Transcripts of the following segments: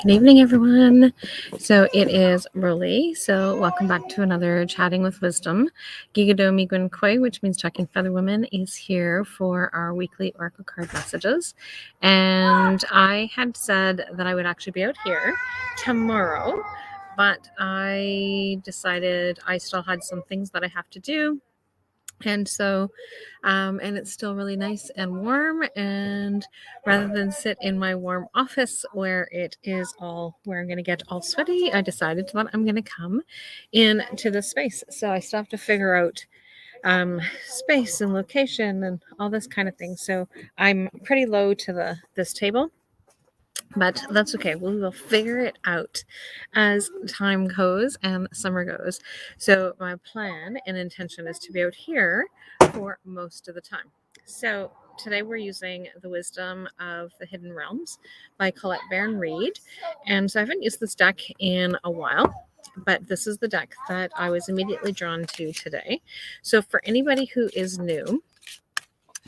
Good evening, everyone. So it is Rollie. So welcome back to another Chatting with Wisdom. Geegado, Megwan, which means Talking Feather Women, is here for our weekly Oracle card messages. And I had said that I would actually be out here tomorrow, but I decided I still had some things that I have to do. And so, and it's still really nice and warm. And rather than sit in my warm office where it is where I'm going to get all sweaty, I decided that I'm going to come into this space. So I still have to figure out space and location and all this kind of thing. So I'm pretty low to this table. But that's okay. We will figure it out as time goes and summer goes. So my plan and intention is to be out here for most of the time. So today we're using The Wisdom of the Hidden Realms by Colette Baron-Reid. And so I haven't used this deck in a while, but this is the deck that I was immediately drawn to today. So for anybody who is new,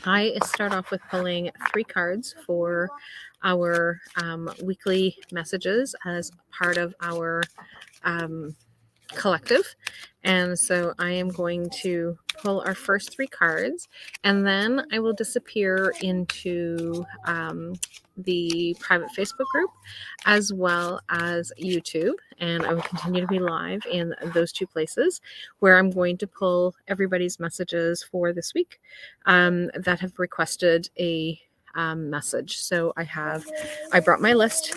I start off with pulling 3 cards for our weekly messages as part of our collective. And so I am going to pull our first 3 cards, and then I will disappear into the private Facebook group as well as YouTube, and I will continue to be live in those 2 places where I'm going to pull everybody's messages for this week that have requested a message. So I brought my list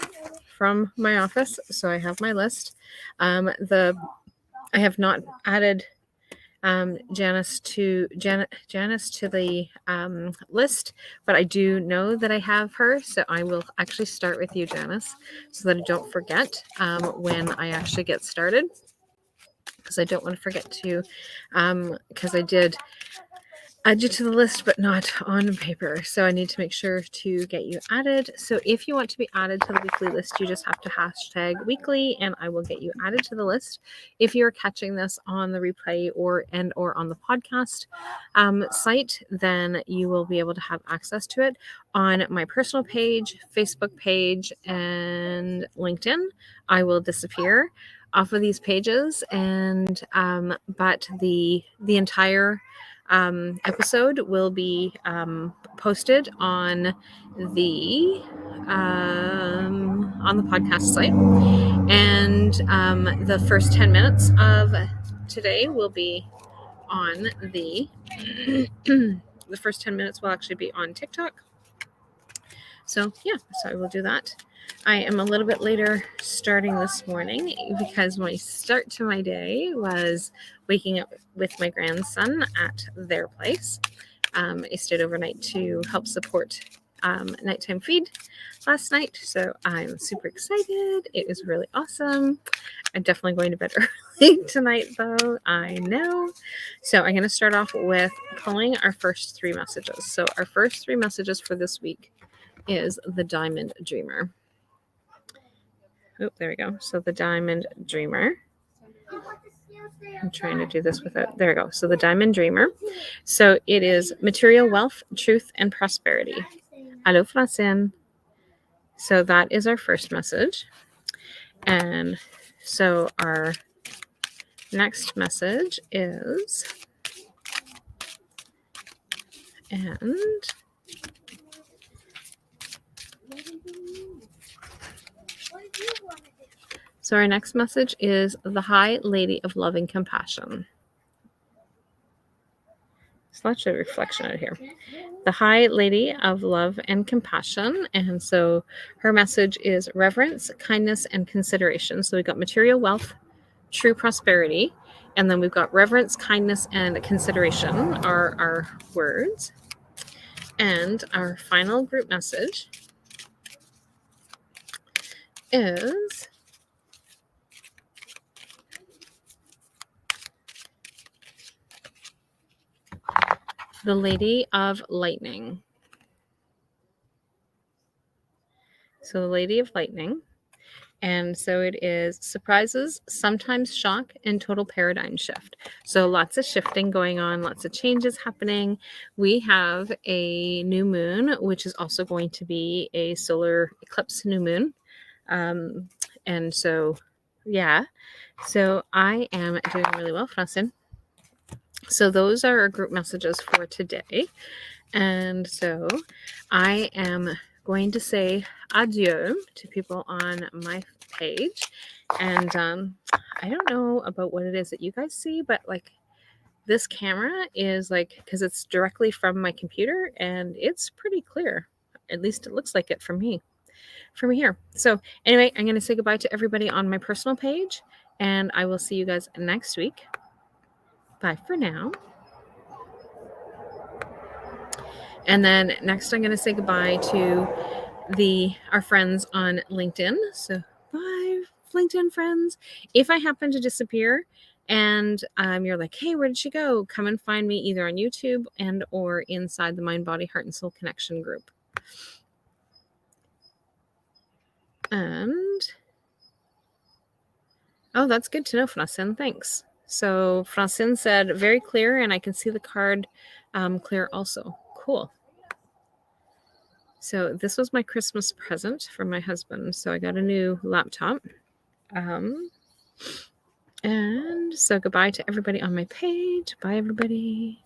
from my office, so I have my list. I have not added Janice to the list, but I do know that I have her, so I will actually start with you, Janice, so that I don't forget when I actually get started, because I don't want to forget to, because I did add you to the list, but not on paper. So I need to make sure to get you added. So if you want to be added to the weekly list, you just have to hashtag weekly and I will get you added to the list. If you're catching this on the replay or on the podcast site, then you will be able to have access to it on my personal page, Facebook page, and LinkedIn. I will disappear off of these pages, and but the entire episode will be posted on the podcast site, and the first 10 minutes of today will be on the the first 10 minutes will actually be on TikTok. So I will do that. I am a little bit later starting this morning because my start to my day was waking up with my grandson at their place. I stayed overnight to help support nighttime feed last night, so I'm super excited. It is really awesome. I'm definitely going to bed early tonight, though, I know. So I'm going to start off with pulling our first 3 messages. So our first 3 messages for this week is the Diamond Dreamer. Oh, there we go. So the Diamond Dreamer. I'm trying to do this without. There we go. So the Diamond Dreamer. So it is material wealth, truth, and prosperity. Allô, Francine. So that is our first message. And so our next message is, so our next message is the High Lady of Love and Compassion. So that's a reflection out here. The High Lady of Love and Compassion. And so her message is reverence, kindness, and consideration. So we've got material wealth, true prosperity, and then we've got reverence, kindness, and consideration are our words. And our final group message is the Lady of Lightning. So the Lady of Lightning. And so it is surprises, sometimes shock, and total paradigm shift. So lots of shifting going on, lots of changes happening. We have a new moon, which is also going to be a solar eclipse new moon And so, yeah. So I am doing really well, Francine. So those are our group messages for today. And so I am going to say adieu to people on my page. And I don't know about what it is that you guys see, but like this camera is like, because it's directly from my computer and it's pretty clear. At least it looks like it from here. So anyway, I'm going to say goodbye to everybody on my personal page, and I will see you guys next week. Bye for now. And then next I'm going to say goodbye to our friends on LinkedIn. So bye, LinkedIn friends. If I happen to disappear and you're like, hey, where did she go? Come and find me either on YouTube and or inside the Mind, Body, Heart, and Soul Connection group. And oh, that's good to know, Francine. Thanks. So Francine said very clear, and I can see the card clear also. Cool. So this was my Christmas present from my husband. So I got a new laptop. And so goodbye to everybody on my page. Bye, everybody.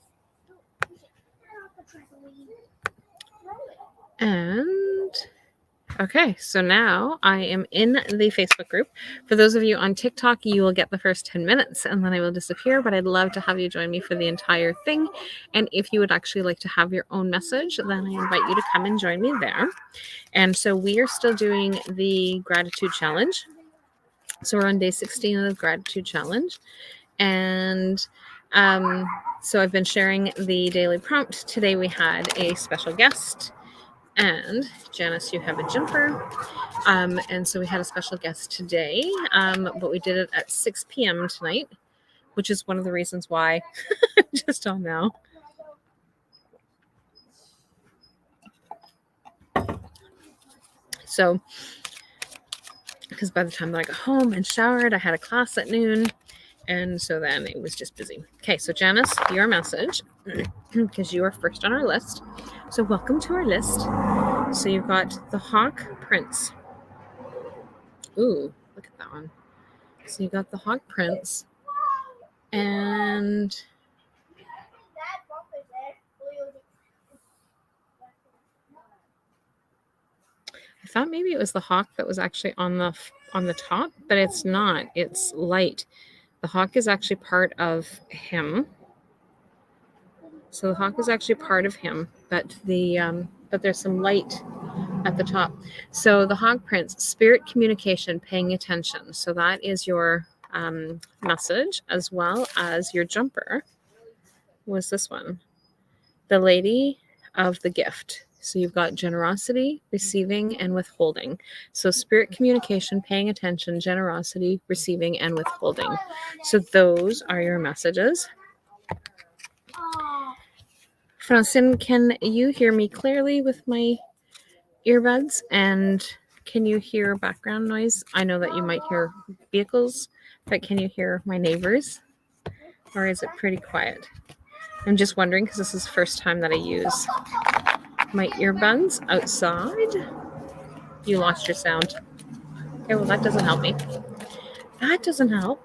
And okay, so now I am in the Facebook group. For those of you on TikTok, you will get the first 10 minutes and then I will disappear, but I'd love to have you join me for the entire thing. And if you would actually like to have your own message, then I invite you to come and join me there. And so we are still doing the gratitude challenge. So we're on day 16 of the gratitude challenge. And so I've been sharing the daily prompt. Today we had a special guest. And Janice, you have a jumper. And so we had a special guest today, but we did it at 6 p.m. tonight, which is one of the reasons why I'm just on now. So, because by the time that I got home and showered, I had a class at noon. And so then it was just busy. Okay, so Janice, your message, because you are first on our list. So welcome to our list. So you've got the Hawk Prince. Ooh, look at that one. So you got the Hawk Prince. And I thought maybe it was the hawk that was actually on the top, but it's not. It's light. The hawk is actually part of him. So the hawk is actually part of him, but there's some light at the top. So the Hawk Prince, spirit communication, paying attention. So that is your message, as well as your jumper was this one, the Lady of the Gift. So you've got generosity, receiving, and withholding. So spirit communication, paying attention, generosity, receiving, and withholding. So those are your messages. Francine, can you hear me clearly with my earbuds? And can you hear background noise? I know that you might hear vehicles, but can you hear my neighbors? Or is it pretty quiet? I'm just wondering because this is the first time that I use my earbuds outside. You lost your sound. Okay, well, that doesn't help me. That doesn't help.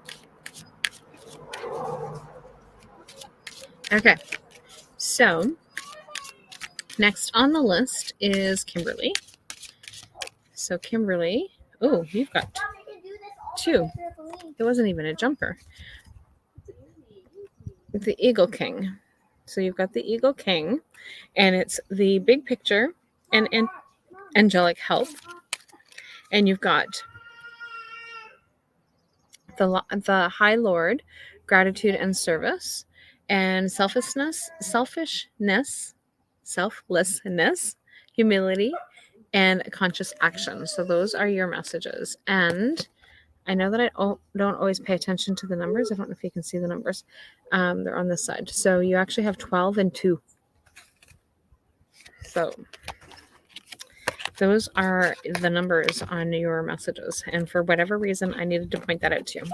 Okay, so next on the list is Kimberly. So Kimberly, oh, you've got two. It wasn't even a jumper. The Eagle King. So you've got the Eagle King, and it's the big picture and angelic help. And you've got the High Lord, gratitude and service, and selflessness, humility, and conscious action. So those are your messages. And I know that I don't always pay attention to the numbers. I don't know if you can see the numbers. They're on this side. So you actually have 12 and 2. So those are the numbers on your messages. And for whatever reason, I needed to point that out to you.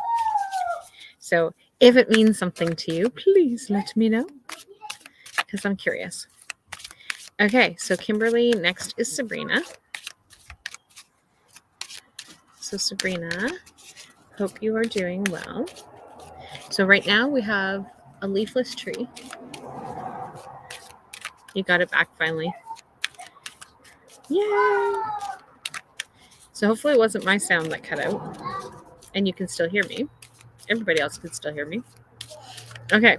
So if it means something to you, please let me know, because I'm curious. Okay, so Kimberly, next is Sabrina. So Sabrina, hope you are doing well. So right now we have a leafless tree. You got it back finally. Yay! So hopefully it wasn't my sound that cut out and you can still hear me. Everybody else can still hear me. Okay.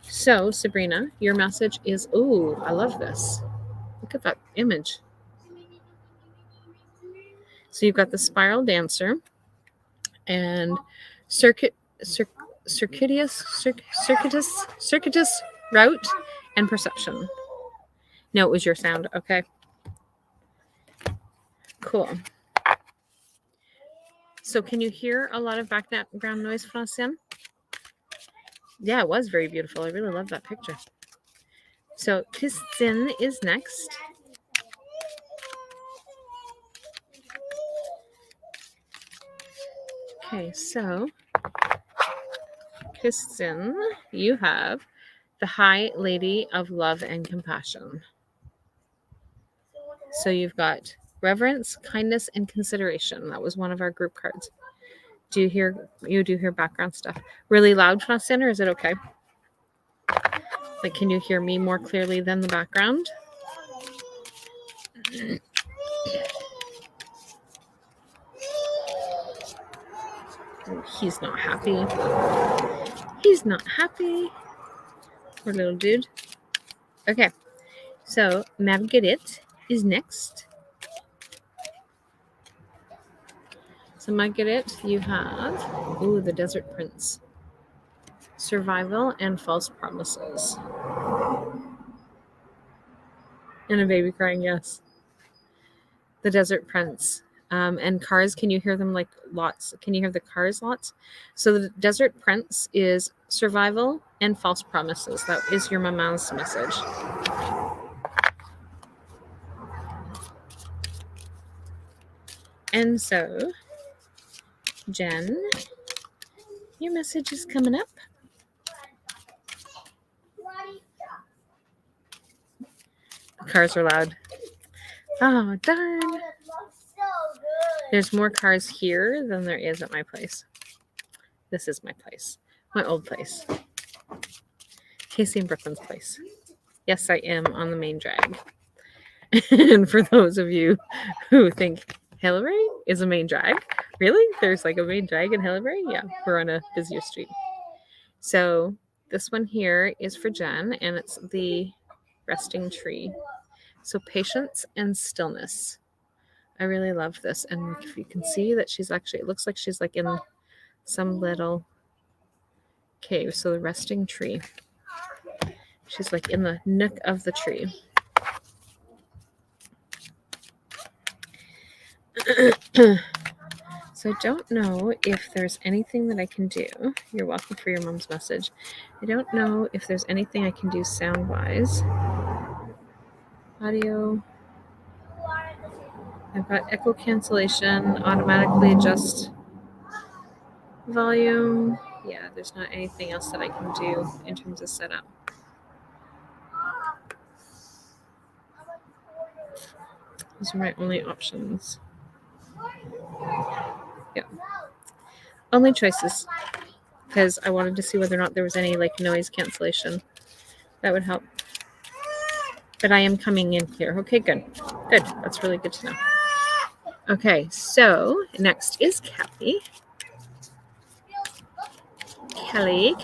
So Sabrina, your message is, ooh, I love this. Look at that image. So you've got the spiral dancer and circuitous route and perception. No, it was your sound. Okay. Cool. So can you hear a lot of background noise, Francine? Yeah, it was very beautiful. I really love that picture. So Christine is next. Okay, so Christine, you have the High Lady of Love and Compassion. So you've got reverence, kindness, and consideration. That was one of our group cards. Do you do hear background stuff really loud, Francine, or is it okay? Like, can you hear me more clearly than the background? Oh, he's not happy. He's not happy. Poor little dude. Okay, so Marguerite is next. So Marguerite, you have, the Desert Prince. Survival and false promises. And a baby crying, yes. The Desert Prince. And cars, can you hear them like lots? Can you hear the cars lots? So the Desert Prince is survival and false promises. That is your mama's message. And so, Jen, your message is coming up. The cars are loud. Oh, darn. There's more cars here than there is at my place. This is my place. My old place. Casey and Brooklyn's place. Yes, I am on the main drag. And for those of you who think Hillary is a main drag, really? There's like a main drag in Hillary? Yeah, we're on a busier street. So this one here is for Jen, and it's the resting tree. So patience and stillness. I really love this. And if you can see that she's actually, it looks like she's like in some little cave. So the resting tree. She's like in the nook of the tree. So I don't know if there's anything that I can do. You're welcome for your mom's message. I don't know if there's anything I can do sound-wise. Audio. I've got echo cancellation, automatically adjust volume. Yeah, there's not anything else that I can do in terms of setup. Those are my only options. Yeah. Only choices. Because I wanted to see whether or not there was any like noise cancellation. That would help. But I am coming in clear. Okay, good. Good. That's really good to know. Okay, so next is Kelly. Kelly.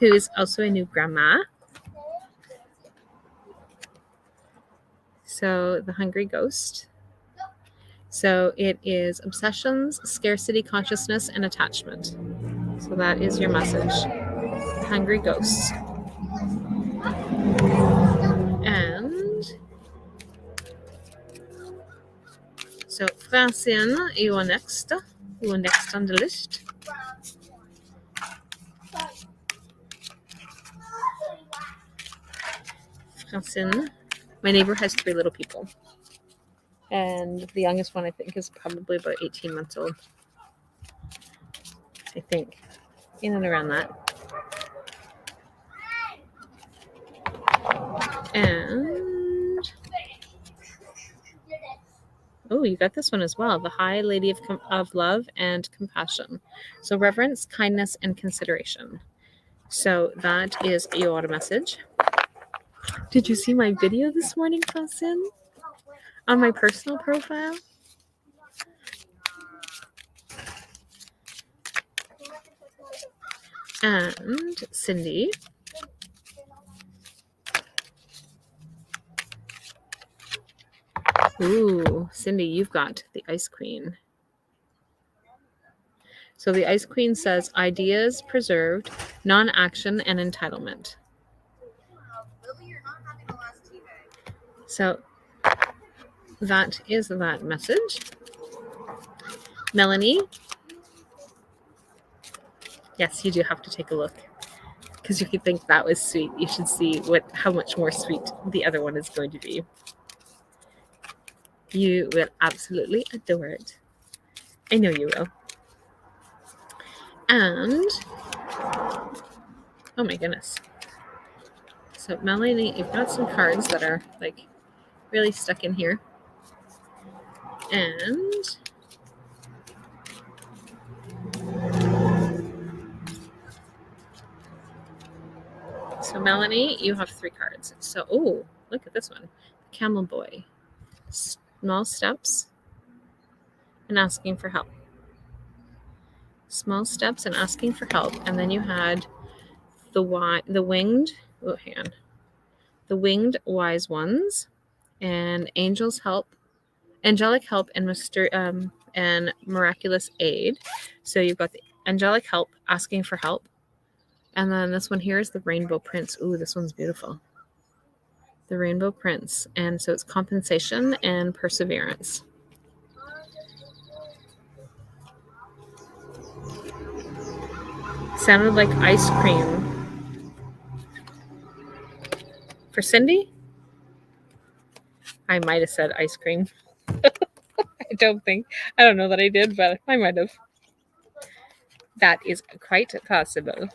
Who is also a new grandma. So the Hungry Ghost. So it is obsessions, scarcity consciousness, and attachment. So that is your message. Hungry Ghosts. And so Francine, you are next. You are next on the list. Francine. My neighbor has 3 little people. And the youngest one, I think, is probably about 18 months old. I think. In and around that. And Oh, you got this one as well. The High Lady of Love and Compassion. So reverence, kindness, and consideration. So that is your message. Did you see my video this morning, Fasin? On my personal profile? And Cindy. Ooh, Cindy, you've got the Ice Queen. So the Ice Queen says ideas preserved, non-action, and entitlement. So that is that message. Melanie. Yes, you do have to take a look. Because if you think that was sweet, you should see how much more sweet the other one is going to be. You will absolutely adore it. I know you will. And, oh my goodness. So Melanie, you've got some cards that are like really stuck in here. And so Melanie, you have 3 cards. So, oh, look at this one. Camel Boy. Small steps and asking for help. Small steps and asking for help. And then you had the winged, oh, hang on. The winged wise ones and angelic help and miraculous aid. So you've got the angelic help asking for help. And then this one here is the Rainbow Prince. Ooh, this one's beautiful. The Rainbow Prince. And so it's compensation and perseverance. Sounded like ice cream. For Cindy? I might have said ice cream. I don't know that I did, but I might have. That is quite possible.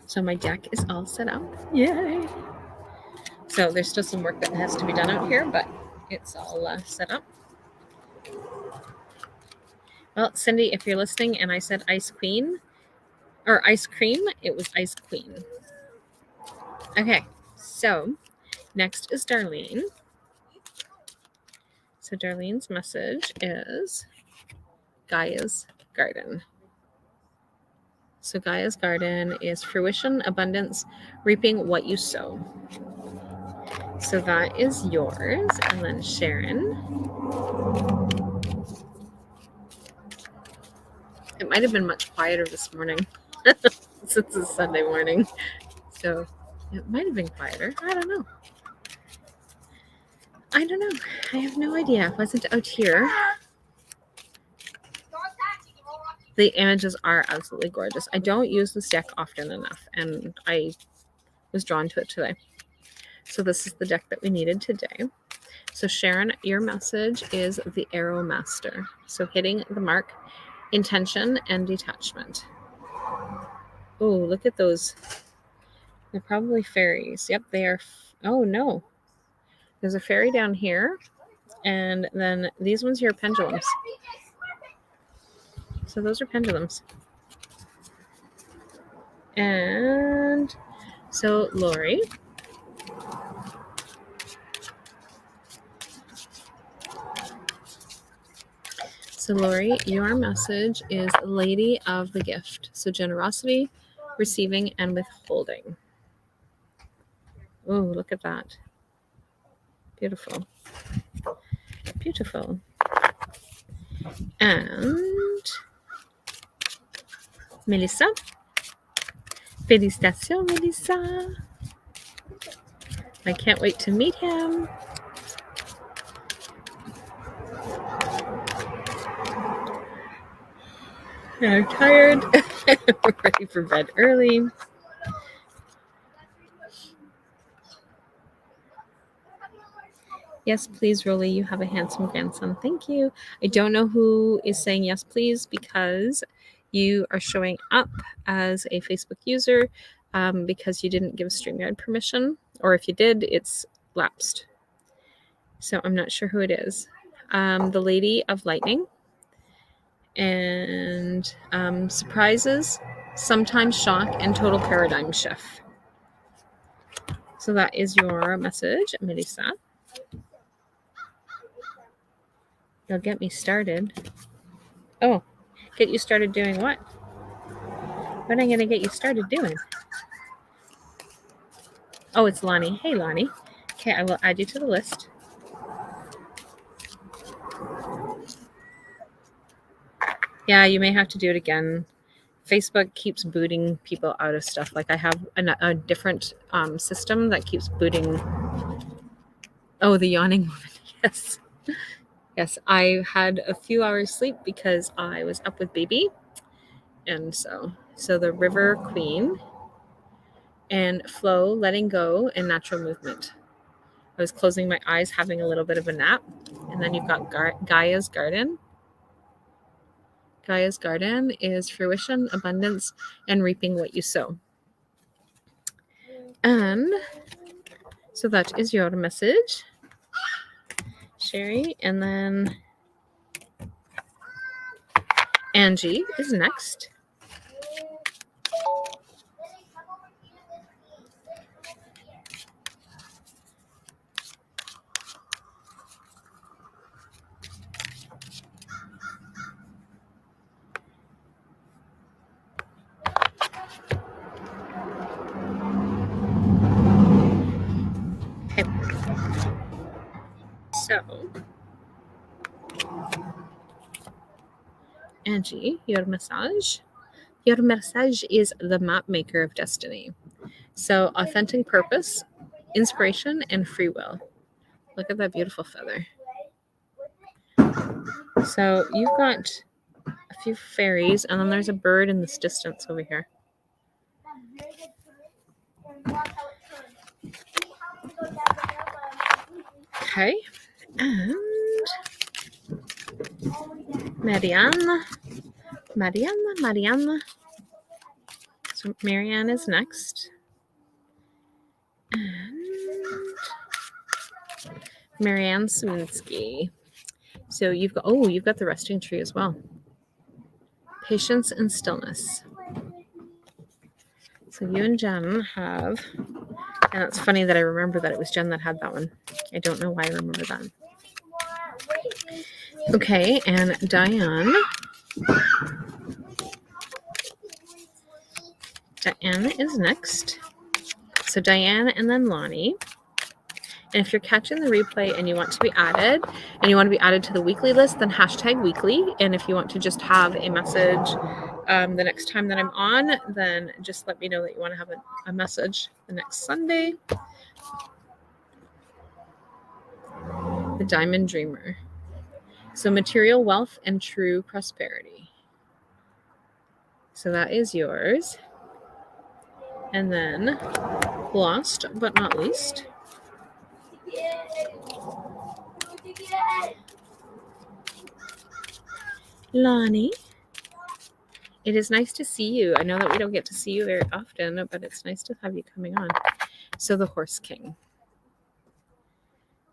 So my deck is all set up. Yay! So there's still some work that has to be done out here, but it's all set up. Well, Cindy, if you're listening and I said ice queen or ice cream, it was ice queen. Okay, so next is Darlene. So Darlene's message is Gaia's Garden. So Gaia's Garden is fruition, abundance, reaping what you sow. So that is yours. And then Sharon. It might have been much quieter this morning since it's Sunday morning. So it might have been quieter. I don't know. I have no idea. I wasn't out here. The images are absolutely gorgeous. I don't use this deck often enough, and I was drawn to it today. So this is the deck that we needed today. So Sharon, your message is the Arrow Master. So hitting the mark, intention, and detachment. Oh, look at those. They're probably fairies. Yep, they are. Oh, no. There's a fairy down here, and then these ones here are pendulums. So those are pendulums. And so Lori. So Lori, your message is Lady of the Gift. So generosity, receiving, and withholding. Oh, look at that. Beautiful. Beautiful. And Melissa. Félicitations, Melissa. I can't wait to meet him. I'm tired. We're ready for bed early. Yes, please, Rollie. You have a handsome grandson. Thank you. I don't know who is saying yes, please, because you are showing up as a Facebook user because you didn't give StreamYard permission. Or if you did, it's lapsed. So I'm not sure who it is. The Lady of Lightning. And surprises, sometimes shock, and total paradigm shift. So that is your message, Melissa. You'll get me started. Oh, get you started doing what? What am I going to get you started doing? Oh, it's Lonnie. Hey, Lonnie. Okay, I will add you to the list. Yeah, you may have to do it again. Facebook keeps booting people out of stuff. Like I have a different system that keeps booting. Oh, the yawning woman. Yes. Yes, I had a few hours sleep because I was up with baby. And so the River Queen and flow, letting go, and natural movement. I was closing my eyes, having a little bit of a nap. And then you've got Gaia's Garden. Gaia's Garden is fruition, abundance, and reaping what you sow. And so that is your message, Sherry. And then Angie is next. Okay. So, Angie, your message is the map maker of destiny. So, authentic purpose, inspiration, and free will. Look at that beautiful feather. So, you've got a few fairies, and then there's a bird in this distance over here. Okay. And Marianne. So Marianne is next. And Marianne Swinsky. So you've got the resting tree as well. Patience and stillness. So you and Jen have, and it's funny that I remember that it was Jen that had that one. I don't know why I remember that. Okay, and Diane. Diane is next. So Diane and then Lonnie. And if you're catching the replay and you want to be added, to the weekly list, then #weekly. And if you want to just have a message the next time that I'm on, then just let me know that you want to have a message the next Sunday. The Diamond Dreamer. So material wealth and true prosperity. So that is yours. And then last but not least, Lonnie. It is nice to see you. I know that we don't get to see you very often, but it's nice to have you coming on. So the Horse King.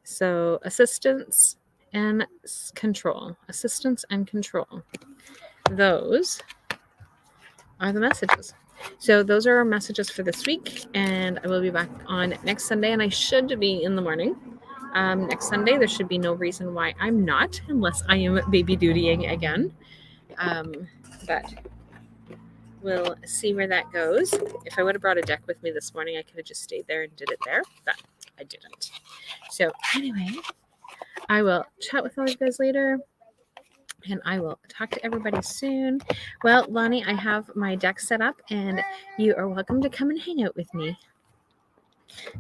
So assistance and control. Assistance and control. Those are the messages. So those are our messages for this week, and I will be back on next Sunday, and I should be in the morning. Next Sunday, there should be no reason why I'm not, unless I am baby dutying again. But we'll see where that goes. If I would have brought a deck with me this morning, I could have just stayed there and did it there, but I didn't. So anyway, I will chat with all of you guys later, and I will talk to everybody soon. Well, Lonnie, I have my deck set up, and you are welcome to come and hang out with me.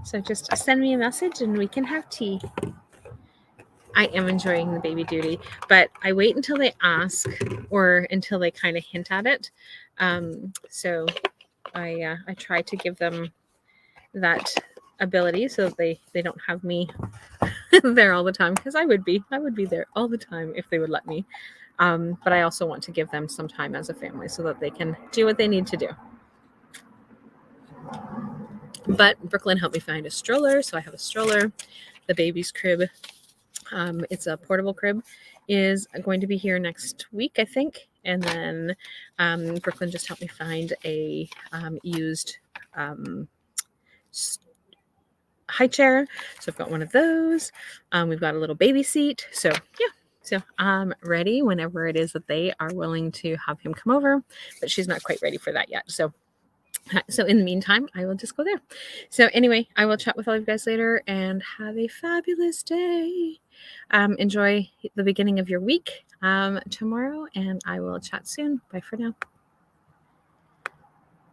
So just send me a message, and we can have tea. I am enjoying the baby duty, but I wait until they ask or until they kind of hint at it. So I try to give them that ability so that they don't have me there all the time, because I would be there all the time if they would let me. But I also want to give them some time as a family so that they can do what they need to do. But Brooklyn helped me find a stroller, so I have a stroller, the baby's crib, It's a portable crib, is going to be here next week, I think. And then Brooklyn just helped me find a used high chair. So I've got one of those. We've got a little baby seat. So yeah. So I'm ready whenever it is that they are willing to have him come over, but she's not quite ready for that yet. So in the meantime, I will just go there. So anyway, I will chat with all of you guys later and have a fabulous day. Enjoy the beginning of your week tomorrow, and I will chat soon. Bye for now.